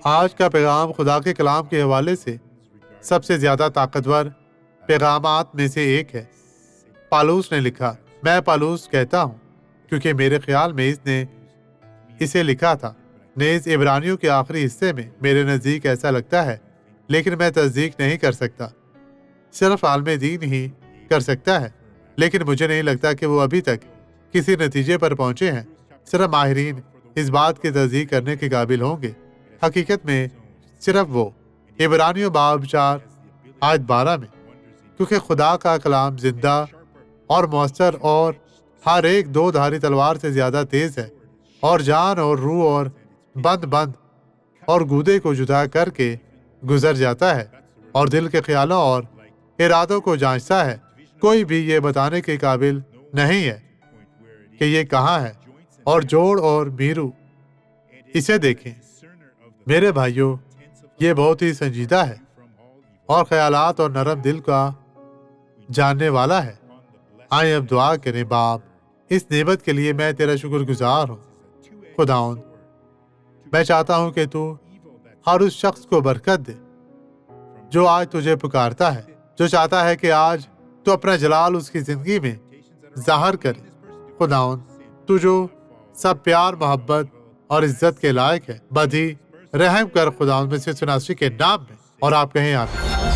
آج کا پیغام خدا کے کلام کے حوالے سے سب سے زیادہ طاقتور پیغامات میں سے ایک ہے۔ پالوس نے لکھا، میں پالوس کہتا ہوں کیونکہ میرے خیال میں اس نے اسے لکھا تھا۔ نیز عبرانیوں کے آخری حصے میں میرے نزدیک ایسا لگتا ہے، لیکن میں تصدیق نہیں کر سکتا۔ صرف عالم دین ہی کر سکتا ہے، لیکن مجھے نہیں لگتا کہ وہ ابھی تک کسی نتیجے پر پہنچے ہیں۔ صرف ماہرین اس بات کی تصدیق کرنے کے قابل ہوں گے۔ حقیقت میں صرف وہ عبرانیوں باب 4 آیت 12 میں، کیونکہ خدا کا کلام زندہ اور مؤثر اور ہر ایک دو دھاری تلوار سے زیادہ تیز ہے، اور جان اور روح اور بند اور گودے کو جدا کر کے گزر جاتا ہے، اور دل کے خیالوں اور ارادوں کو جانچتا ہے۔ کوئی بھی یہ بتانے کے قابل نہیں ہے کہ یہ کہاں ہے، اور جوڑ اور میرو اسے دیکھیں۔ میرے بھائیوں، یہ بہت ہی سنجیدہ ہے اور خیالات اور نرم دل کا جاننے والا ہے۔ آئیں اب دعا کریں۔ باپ، اس نعمت کے لیے میں تیرا شکر گزار ہوں۔ خداوند، میں چاہتا ہوں کہ تو ہر اس شخص کو برکت دے جو آج تجھے پکارتا ہے، جو چاہتا ہے کہ آج تو اپنا جلال اس کی زندگی میں ظاہر کرے۔ خداوند، تو جو سب پیار، محبت اور عزت کے لائق ہے، بدی رحم کر خداوند، میں سے سناسی کے نام میں، اور آپ کہیں آمین۔